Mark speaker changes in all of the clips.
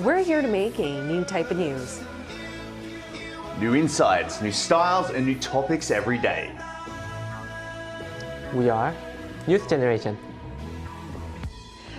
Speaker 1: We're here to make a new type of news.
Speaker 2: New insights, new styles, and new topics every day.
Speaker 3: We are Youth Generation.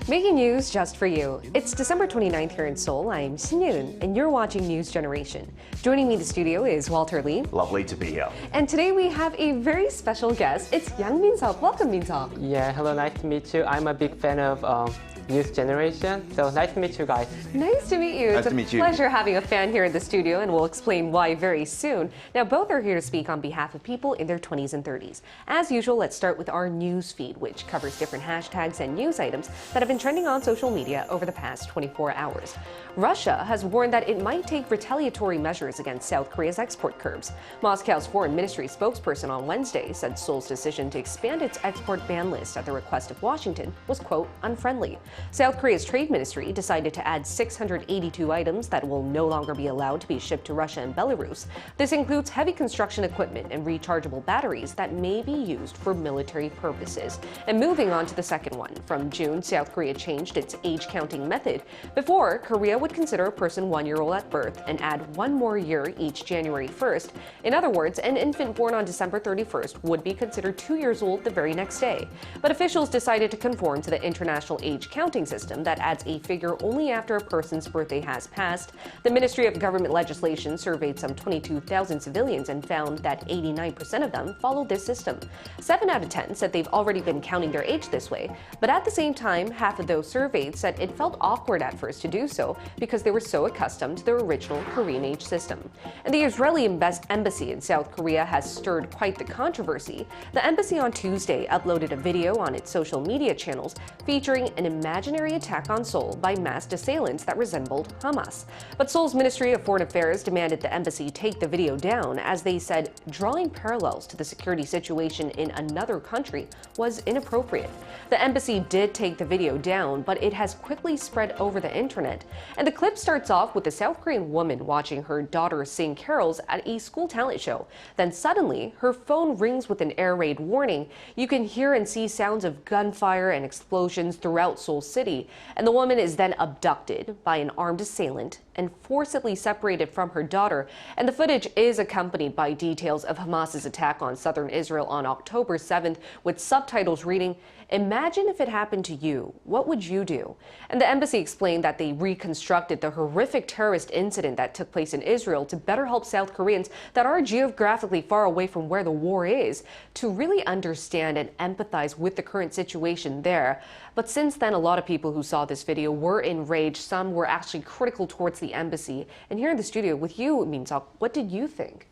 Speaker 1: Making news just for you. It's December 29th here in Seoul. I'm Sin-Yoon, and you're watching News Generation. Joining me in the studio is Walter Lee.
Speaker 2: Lovely to be here.
Speaker 1: And today we have a very special guest. It's Yang Min-seok. Welcome, Min-seok.
Speaker 3: Yeah, hello, nice to meet you. I'm a big fan of Youth Generation, so nice to meet you guys.
Speaker 1: Nice to meet you.
Speaker 2: Nice to meet
Speaker 1: It's a
Speaker 2: you.
Speaker 1: pleasure having a fan here in the studio, and we'll explain why very soon. Now, both are here to speak on behalf of people in their 20s and 30s. As usual, let's start with our news feed, which covers different hashtags and news items that have been trending on social media over the past 24 hours. Russia has warned that it might take retaliatory measures against South Korea's export curbs. Moscow's foreign ministry spokesperson on Wednesday said Seoul's decision to expand its export ban list at the request of Washington was, quote, unfriendly. South Korea's trade ministry decided to add 682 items that will no longer be allowed to be shipped to Russia and Belarus. This includes heavy construction equipment and rechargeable batteries that may be used for military purposes. And moving on to the second one, from June, South Korea changed its age counting method. Before, Korea would consider a person 1 year old at birth and add 1 more year each January 1st. In other words, an infant born on December 31st would be considered 2 years old the very next day. But officials decided to conform to the international age counting system that adds a figure only after a person's birthday has passed. The Ministry of Government Legislation surveyed some 22,000 civilians and found that 89% of them followed this system. 7 out of 10 said they've already been counting their age this way, but at the same time, half of those surveyed said it felt awkward at first to do so because they were so accustomed to their original Korean age system. And the Israeli embassy in South Korea has stirred quite the controversy. The embassy on Tuesday uploaded a video on its social media channels featuring an imaginary attack on Seoul by masked assailants that resembled Hamas. But Seoul's Ministry of Foreign Affairs demanded the embassy take the video down, as they said drawing parallels to the security situation in another country was inappropriate. The embassy did take the video down, but it has quickly spread over the internet. And the clip starts off with a South Korean woman watching her daughter sing carols at a school talent show. Then suddenly, her phone rings with an air raid warning. You can hear and see sounds of gunfire and explosions throughout Seoul City. And the woman is then abducted by an armed assailant and forcibly separated from her daughter. And the footage is accompanied by details of Hamas's attack on southern Israel on October 7th, with subtitles reading, "Imagine if it happened to you. What would you do?" And the embassy explained that they reconstructed the horrific terrorist incident that took place in Israel to better help South Koreans that are geographically far away from where the war is to really understand and empathize with the current situation there. But since then, a lot of people who saw this video were enraged. Some were actually critical towards the embassy. And here in the studio with you, Min-seok, what did you think?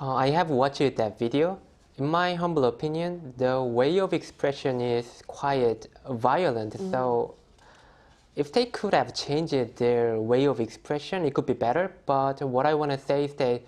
Speaker 3: I have watched that video. In my humble opinion, the way of expression is quite violent. So if they could have changed their way of expression, it could be better. But what I want to say is that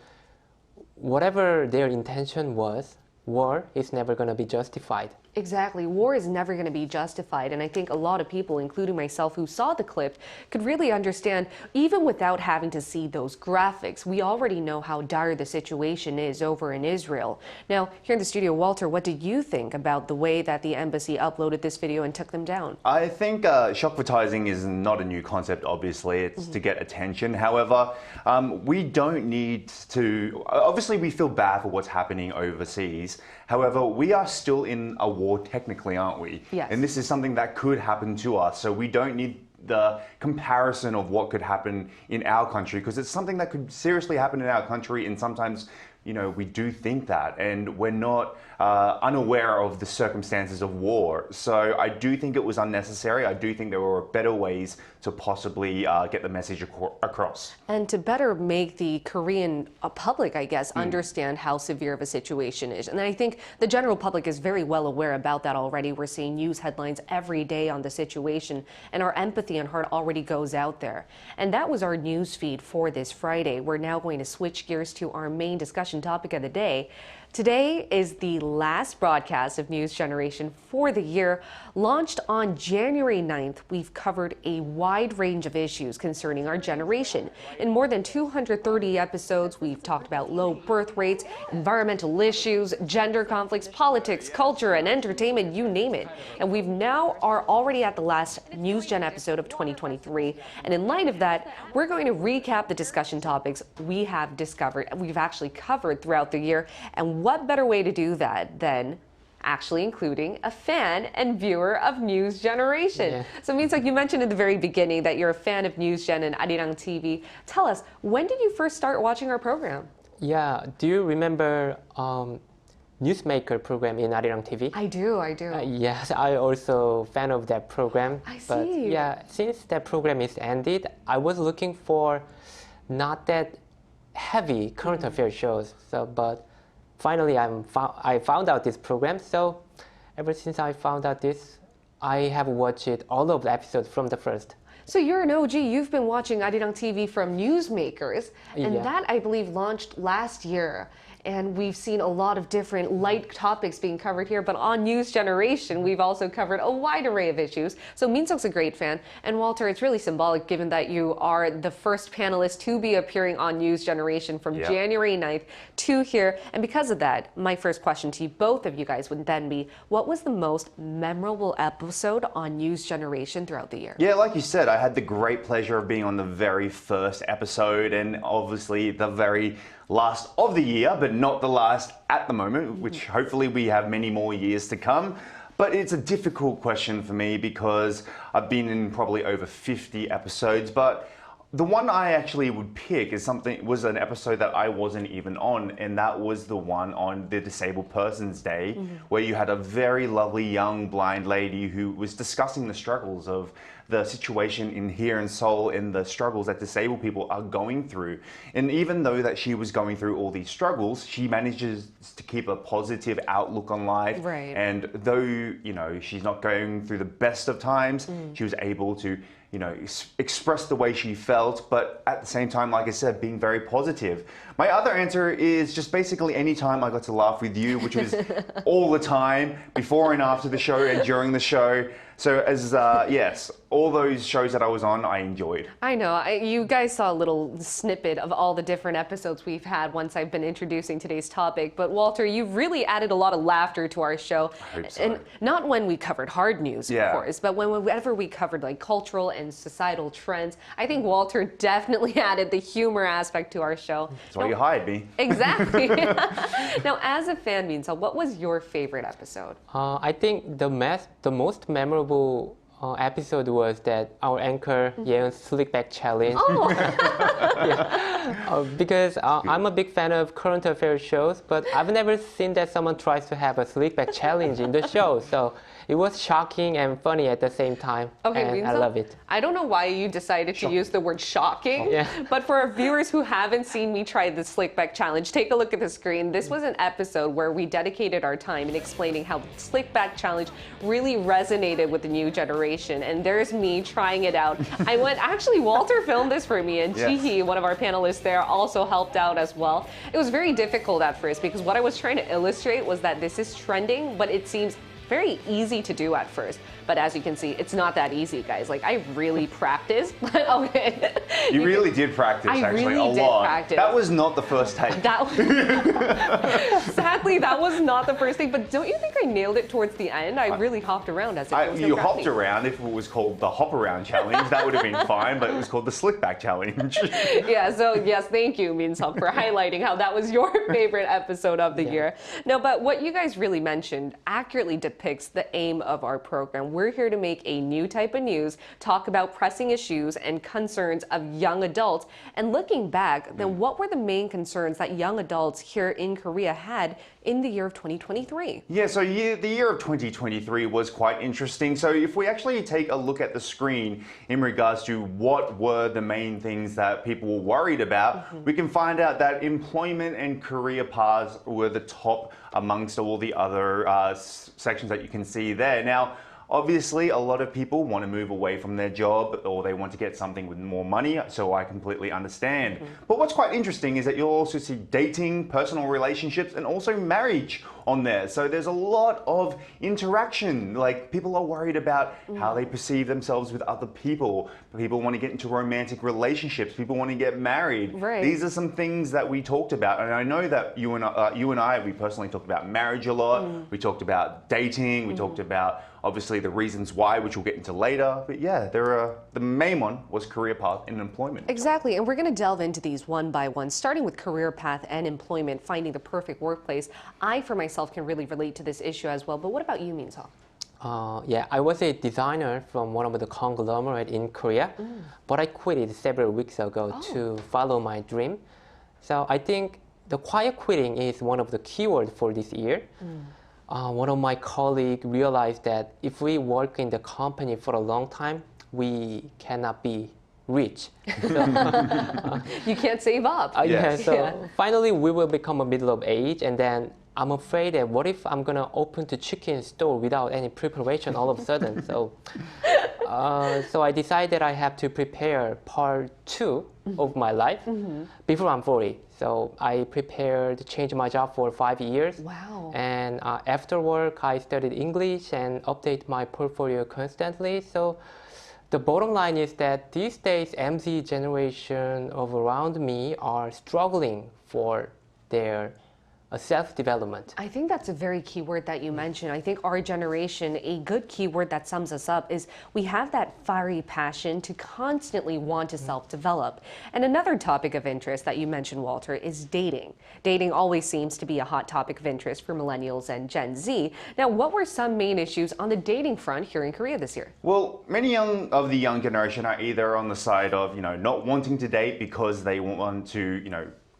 Speaker 3: whatever their intention was, war is never going to be justified.
Speaker 1: Exactly. War is never going to be justified. And I think a lot of people, including myself, who saw the clip, could really understand, even without having to see those graphics, we already know how dire the situation is over in Israel. Now, here in the studio, Walter, what did you think about the way that the embassy uploaded this video and took them down?
Speaker 2: I think shock advertising is not a new concept, obviously. It's to get attention. However, we don't need to... Obviously, we feel bad for what's happening overseas. However, we are still in a war, technically, aren't we?
Speaker 1: Yes.
Speaker 2: And this is something that could happen to us. So we don't need the comparison of what could happen in our country, because it's something that could seriously happen in our country, and sometimes, you know, we do think that, and we're not unaware of the circumstances of war. So I do think it was unnecessary. I do think there were better ways to possibly get the message across.
Speaker 1: And to better make the Korean public, I guess, understand how severe of a situation is. And I think the general public is very well aware about that already. We're seeing news headlines every day on the situation, and our empathy and heart already goes out there. And that was our news feed for this Friday. We're now going to switch gears to our main discussion discussion topic of the day. Today is the last broadcast of News Generation for the year. Launched on January 9th, we've covered a wide range of issues concerning our generation. In more than 230 episodes, we've talked about low birth rates, environmental issues, gender conflicts, politics, culture, and entertainment, you name it. And we've now are already at the last News Gen episode of 2023. And in light of that, we're going to recap the discussion topics we've actually covered throughout the year. And what better way to do that than actually including a fan and viewer of News Generation.
Speaker 3: Yeah.
Speaker 1: So it means, like you mentioned in the very beginning, that you're a fan of News Gen and Arirang TV. Tell us, when did you first start watching our program?
Speaker 3: Yeah, do you remember Newsmaker program in Arirang TV?
Speaker 1: I do.
Speaker 3: Yes, I also fan of that program.
Speaker 1: I see.
Speaker 3: But yeah, since that program is ended, I was looking for not that heavy current affair shows. But finally, I found out this program. So ever since I found out this, I have watched all of the episodes from the first.
Speaker 1: So you're an OG. You've been watching Arirang TV from Newsmakers, and
Speaker 3: Yeah.
Speaker 1: that, I believe, launched last year. And we've seen a lot of different light topics being covered here, but on News Generation, we've also covered a wide array of issues. So Min-seok's a great fan. And Walter, it's really symbolic given that you are the first panelist to be appearing on News Generation from January 9th to here. And because of that, my first question to you, both of you guys, would then be, what was the most memorable episode on News Generation throughout the year?
Speaker 2: Yeah, like you said, I had the great pleasure of being on the very first episode and obviously the very last of the year, but not the last at the moment, which hopefully we have many more years to come. But it's a difficult question for me because I've been in probably over 50 episodes, but the one I actually would pick was an episode that I wasn't even on, and that was the one on the Disabled Persons Day, where you had a very lovely young blind lady who was discussing the struggles of the situation in here in Seoul and the struggles that disabled people are going through. And even though that she was going through all these struggles, she manages to keep a positive outlook on life.
Speaker 1: Right.
Speaker 2: And though, she's not going through the best of times, she was able to express the way she felt, but at the same time, like I said, being very positive. My other answer is just basically any time I got to laugh with you, which was all the time, before and after the show and during the show. So yes, all those shows that I was on, I enjoyed.
Speaker 1: I know. You guys saw a little snippet of all the different episodes we've had once I've been introducing today's topic. But Walter, you've really added a lot of laughter to our show.
Speaker 2: I hope so.
Speaker 1: And not when we covered hard news, of course, but whenever we covered like cultural and societal trends. I think Walter definitely added the humor aspect to our show.
Speaker 2: That's why you hired me.
Speaker 1: Exactly. Now, as a fan, Min-seok, what was your favorite episode?
Speaker 3: I think the most memorable episode was that our anchor Yeon's slick back challenge.
Speaker 1: Oh.
Speaker 3: Because I'm a big fan of current affairs shows, but I've never seen that someone tries to have a slick back challenge in the show. So it was shocking and funny at the same time.
Speaker 1: Okay,
Speaker 3: and I love it.
Speaker 1: I don't know why you decided to use the word shocking, but for our viewers who haven't seen me try the slick back challenge, take a look at the screen. This was an episode where we dedicated our time in explaining how the slick back challenge really resonated with the new generation. And there's me trying it out. Actually, Walter filmed this for me, and Jihi, one of our panelists there, also helped out as well. It was very difficult at first because what I was trying to illustrate was that this is trending, but it seems very easy to do at first. But as you can see, it's not that easy, guys. Like, I really practiced. But okay.
Speaker 2: You really did practice, actually,
Speaker 1: really
Speaker 2: a lot.
Speaker 1: did practice.
Speaker 2: That was not the first take.
Speaker 1: Sadly, that was not the first thing. But don't you think I nailed it towards the end? I really hopped around as if it was no
Speaker 2: You
Speaker 1: gravity.
Speaker 2: hopped around. If it was called the hop around challenge, that would have been fine, but it was called the slick back challenge.
Speaker 1: Yeah, so yes, thank you, Min-seok, for highlighting how that was your favorite episode of the year. No, but what you guys really mentioned accurately depicts the aim of our program. We're here to make a new type of news, talk about pressing issues and concerns of young adults. And looking back, then what were the main concerns that young adults here in Korea had in the year of 2023?
Speaker 2: Yeah, so the year of 2023 was quite interesting. So if we actually take a look at the screen in regards to what were the main things that people were worried about, we can find out that employment and career paths were the top amongst all the other sections that you can see there. Now, Obviously, a lot of people want to move away from their job or they want to get something with more money, so I completely understand. But what's quite interesting is that you'll also see dating, personal relationships, and also marriage on there. So there's a lot of interaction. Like, people are worried about how they perceive themselves with other people. People want to get into romantic relationships. People want to get married.
Speaker 1: Right.
Speaker 2: These are some things that we talked about. And I know that you and I, we personally talked about marriage a lot. We talked about dating. We talked about, obviously, the reasons why, which we'll get into later. But yeah, the main one was career path and employment.
Speaker 1: Exactly, and we're going to delve into these one by one, starting with career path and employment, finding the perfect workplace. I, for myself, can really relate to this issue as well. But what about you, Min-seo?
Speaker 3: Yeah, I was a designer from one of the conglomerate in Korea, but I quit it several weeks ago to follow my dream. So I think the quiet quitting is one of the keywords for this year. One of my colleagues realized that if we work in the company for a long time, we cannot be rich. So,
Speaker 1: You can't save up.
Speaker 3: yeah, so finally we will become a middle of age, and then I'm afraid that what if I'm gonna open the chicken store without any preparation all of a sudden? So I decided that I have to prepare part 2 of my life before I'm 40. So I prepared to change my job for 5 years.
Speaker 1: Wow.
Speaker 3: And after work, I studied English and update my portfolio constantly. So the bottom line is that these days, MZ generation of around me are struggling for their self-development.
Speaker 1: I think that's a very key word that you mentioned. I think our generation, a good keyword that sums us up is we have that fiery passion to constantly want to self-develop. And another topic of interest that you mentioned, Walter, is dating. Dating always seems to be a hot topic of interest for millennials and Gen Z. Now, what were some main issues on the dating front here in Korea this year?
Speaker 2: Well, many of the young generation are either on the side of, not wanting to date because they want to,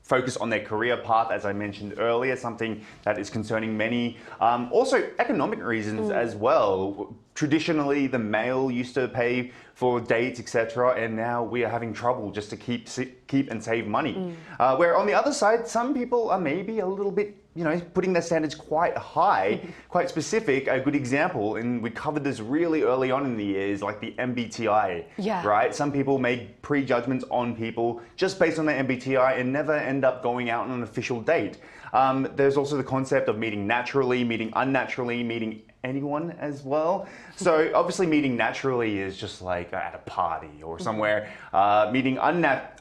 Speaker 2: focus on their career path, as I mentioned earlier, something that is concerning many. Also, economic reasons as well. Traditionally, the male used to pay for dates, etc., and now we are having trouble just to keep and save money. Where on the other side, some people are maybe a little bit, putting their standards quite high, quite specific. A good example, and we covered this really early on in the year, is like the MBTI, right? Some people make prejudgments on people just based on their MBTI and never end up going out on an official date. There's also the concept of meeting naturally, meeting unnaturally, meeting anyone as well. So obviously meeting naturally is just like at a party or somewhere. Meeting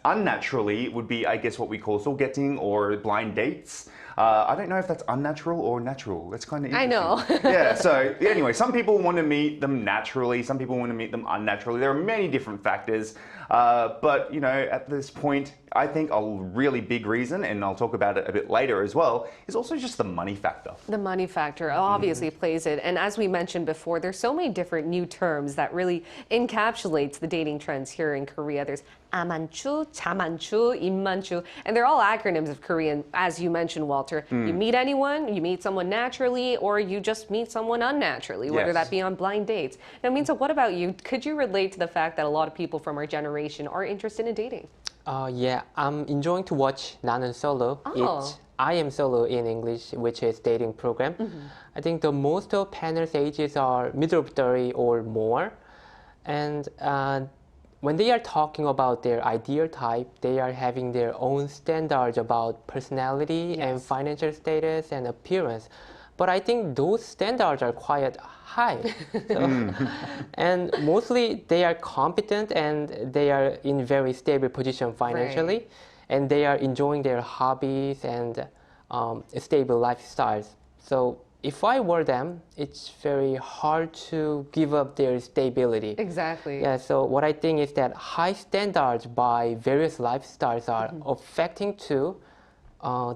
Speaker 2: unnaturally would be, I guess, what we call soul-getting or blind dates. I don't know if that's unnatural or natural. That's kind of interesting.
Speaker 1: I know.
Speaker 2: Yeah, so anyway, some people want to meet them naturally, some people want to meet them unnaturally. There are many different factors. But, at this point, I think a really big reason, and I'll talk about it a bit later as well, is also just the money factor.
Speaker 1: The money factor obviously plays it. And as we mentioned before, there's so many different new terms that really encapsulates the dating trends here in Korea. There's amanchu, chamanchu, immanchu, and they're all acronyms of Korean, as you mentioned, Walter. You meet anyone, you meet someone naturally, or you just meet someone unnaturally, whether that be on blind dates. Now, Min-seo, what about you? Could you relate to the fact that a lot of people from our generation are interested in dating?
Speaker 3: Yeah, I'm enjoying to watch 나는 Solo. It's I Am Solo in English, which is dating program. I think the most of panel's ages are middle of 30 or more. And when they are talking about their ideal type, they are having their own standards about personality and financial status and appearance. But I think those standards are quite high. And mostly they are competent and they are in very stable position financially. And they are enjoying their hobbies and stable lifestyles. So if I were them, it's very hard to give up their stability.
Speaker 1: Exactly.
Speaker 3: Yeah, so what I think is that high standards by various lifestyles are affecting to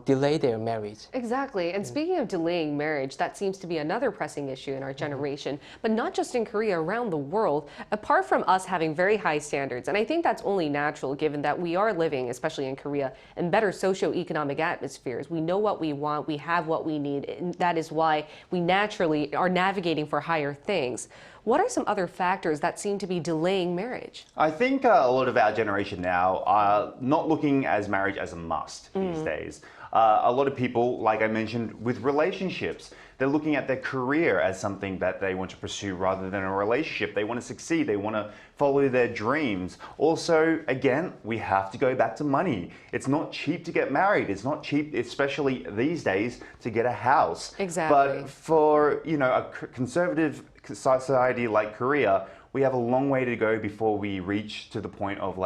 Speaker 3: delay their marriage.
Speaker 1: Exactly. And speaking of delaying marriage, that seems to be another pressing issue in our generation, but not just in Korea, around the world, apart from us having very high standards. And I think that's only natural given that we are living, especially in Korea, in better socioeconomic atmospheres. We know what we want, we have what we need, and that is why we naturally are navigating for higher things. What are some other factors that seem to be delaying marriage?
Speaker 2: I think a lot of our generation now are not looking at marriage as a must these days. A lot of people, like I mentioned, with relationships, they're looking at their career as something that they want to pursue rather than a relationship. They want to succeed. They want to follow their dreams. Also, again, we have to go back to money. It's not cheap to get married. It's not cheap, especially these days, to get a house.
Speaker 1: Exactly.
Speaker 2: But for, a conservative society like Korea, we have a long way to go before we reach to the point of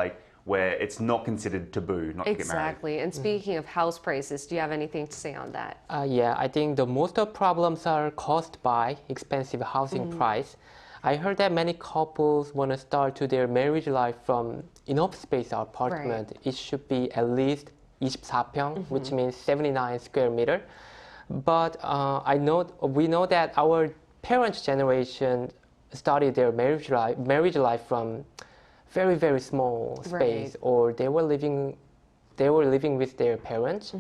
Speaker 2: where it's not considered taboo not to get married.
Speaker 1: Exactly. And speaking of house prices, do you have anything to say on that?
Speaker 3: Yeah, I think the most of problems are caused by expensive housing price. I heard that many couples want to start to their marriage life from enough space apartment.
Speaker 1: Right.
Speaker 3: It should be at least 24평, which means 79 square meter. But we know that our parents' generation started their marriage life from very, very small space,
Speaker 1: Right.
Speaker 3: or they were living with their parents.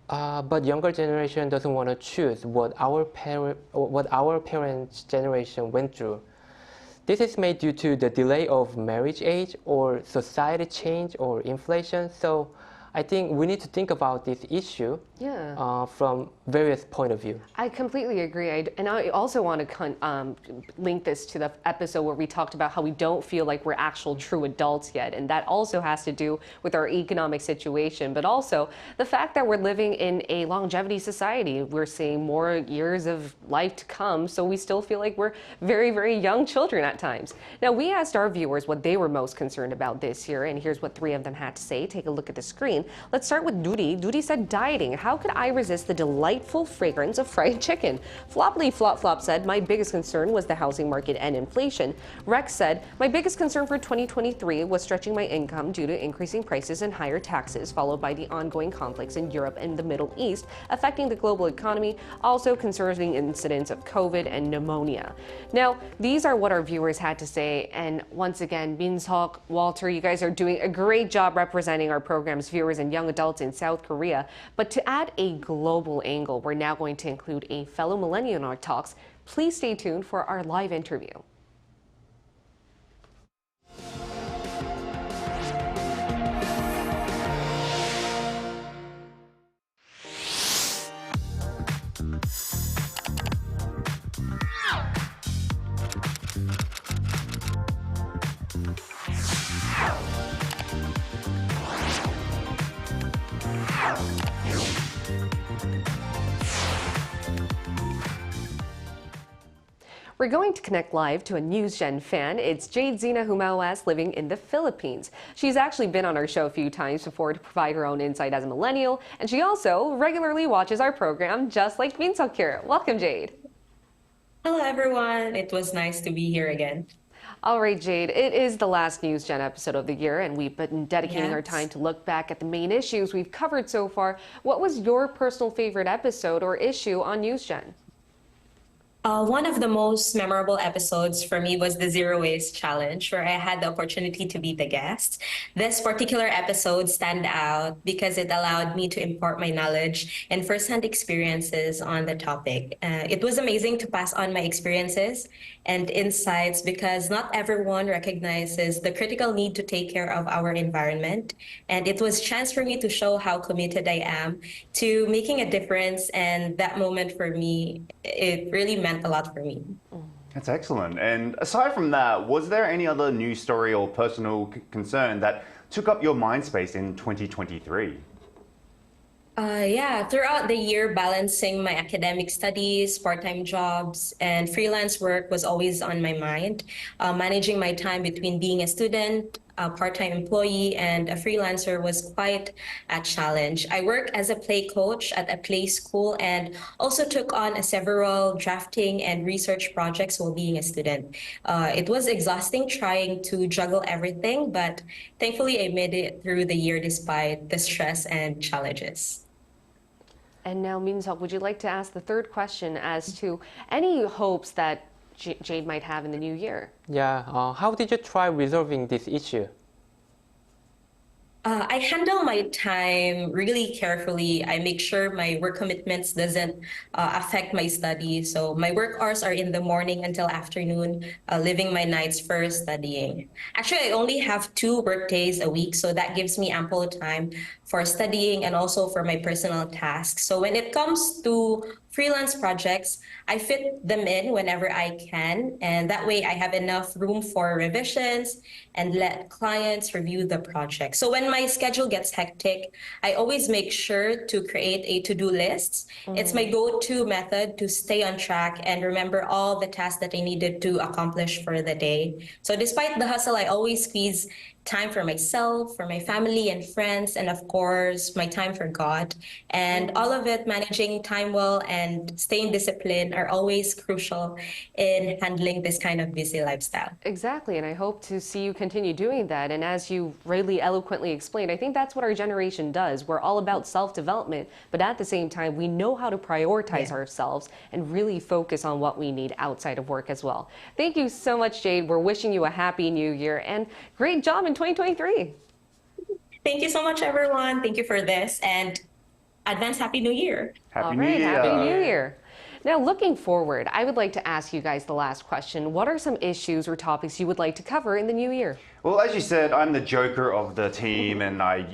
Speaker 3: But younger generation doesn't want to choose what our parents' generation went through. This is made due to the delay of marriage age or society change or inflation. So I think we need to think about this issue from various point of view.
Speaker 1: I completely agree. And I also want to link this to the episode where we talked about how we don't feel like we're actual true adults yet. And that also has to do with our economic situation, but also the fact that we're living in a longevity society. We're seeing more years of life to come, so we still feel like we're very, very young children at times. Now, we asked our viewers what they were most concerned about this year, and here's what 3 of them had to say. Take a look at the screen. Let's start with Nuri. Nuri said, dieting. How could I resist the delightful fragrance of fried chicken? Floppily Flop Flop said, my biggest concern was the housing market and inflation. Rex said, my biggest concern for 2023 was stretching my income due to increasing prices and higher taxes, followed by the ongoing conflicts in Europe and the Middle East, affecting the global economy, also concerning incidents of COVID and pneumonia. Now, these are what our viewers had to say. And once again, Minseok, Walter, you guys are doing a great job representing our program's viewers and young adults in South Korea. But to add a global angle, we're now going to include a fellow millennial in our talks. Please stay tuned for our live interview. We're going to connect live to a NewsGen fan. It's Jade Zina Humawas living in the Philippines. She's actually been on our show a few times before to provide her own insight as a millennial, and she also regularly watches our program just like Minseok here. Welcome, Jade.
Speaker 4: Hello, everyone. It was nice to be here again.
Speaker 1: All right, Jade, it is the last NewsGen episode of the year, and we've been dedicating our time to look back at the main issues we've covered so far. What was your personal favorite episode or issue on NewsGen?
Speaker 4: One of the most memorable episodes for me was the Zero Waste Challenge, where I had the opportunity to be the guest. This particular episode stand out because it allowed me to impart my knowledge and firsthand experiences on the topic. It was amazing to pass on my experiences and insights because not everyone recognizes the critical need to take care of our environment. And it was a chance for me to show how committed I am to making a difference. And that moment for me, it really meant a lot for me.
Speaker 2: That's excellent. And aside from that, was there any other news story or personal concern that took up your mind space in 2023?
Speaker 4: Throughout the year, balancing my academic studies, part-time jobs, and freelance work was always on my mind. Managing my time between being a student, a part-time employee, and a freelancer was quite a challenge. I worked as a play coach at a play school and also took on several drafting and research projects while being a student. It was exhausting trying to juggle everything, but thankfully I made it through the year despite the stress and challenges.
Speaker 1: And now, Minseok, would you like to ask the third question as to any hopes that Jade might have in the new year?
Speaker 3: Yeah, how did you try resolving this issue?
Speaker 4: I handle my time really carefully. I make sure my work commitments doesn't affect my study. So my work hours are in the morning until afternoon, living my nights first studying. Actually, I only have 2 work days a week, so that gives me ample time for studying and also for my personal tasks. So when it comes to freelance projects, I fit them in whenever I can, and that way I have enough room for revisions and let clients review the project. So when my schedule gets hectic, I always make sure to create a to-do list. It's my go-to method to stay on track and remember all the tasks that I needed to accomplish for the day. So despite the hustle, I always squeeze time for myself, for my family and friends, and of course, my time for God. And all of it, managing time well and staying disciplined are always crucial in handling this kind of busy lifestyle.
Speaker 1: Exactly, and I hope to see you continue doing that. And as you really eloquently explained, I think that's what our generation does. We're all about self-development, but at the same time, we know how to prioritize ourselves and really focus on what we need outside of work as well. Thank you so much, Jade. We're wishing you a happy new year and great job in 2023.
Speaker 4: Thank you so much, everyone. Thank you for this, and advance Happy New Year.
Speaker 2: Happy
Speaker 1: All
Speaker 2: New
Speaker 1: right,
Speaker 2: Year.
Speaker 1: Happy New Year. Now, looking forward, I would like to ask you guys the last question. What are some issues or topics you would like to cover in the new year?
Speaker 2: Well, as you said, I'm the joker of the team, and I,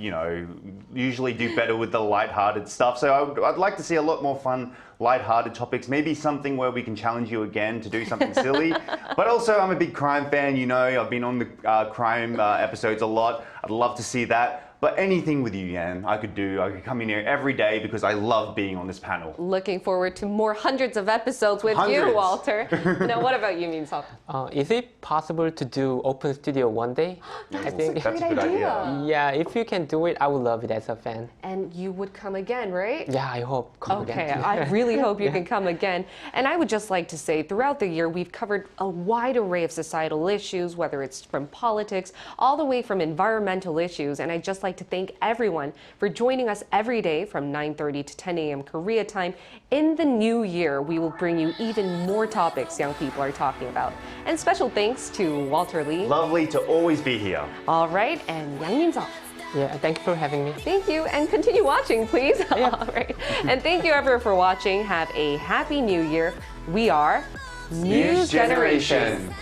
Speaker 2: usually do better with the lighthearted stuff. So I'd like to see a lot more fun, lighthearted topics. Maybe something where we can challenge you again to do something silly. But also, I'm a big crime fan. I've been on the crime episodes a lot. I'd love to see that. But anything with you, Yan, I could do. I could come in here every day because I love being on this panel.
Speaker 1: Looking forward to more hundreds of episodes with you,
Speaker 2: Hundreds.
Speaker 1: Walter. Now, what about you, Min-seok?
Speaker 3: Is it possible to do open studio one day? I think.
Speaker 2: That's a good idea.
Speaker 3: Yeah, if you can do it, I would love it as a fan.
Speaker 1: And you would come again, right?
Speaker 3: Yeah, I hope. Come
Speaker 1: Okay,
Speaker 3: again.
Speaker 1: I really hope you can come again. And I would just like to say, throughout the year, we've covered a wide array of societal issues, whether it's from politics, all the way from environmental issues. And I'd just like to thank everyone for joining us every day from 9:30 to 10 a.m. Korea time. In the new year, we will bring you even more topics young people are talking about. And special thanks to Walter Lee.
Speaker 2: Lovely to always be here.
Speaker 1: All right, and Yang Min-seok.
Speaker 3: Yeah, thank you for having me.
Speaker 1: Thank you, and continue watching, please. All right. And thank you, everyone, for watching. Have a happy new year. We are
Speaker 2: News Generation.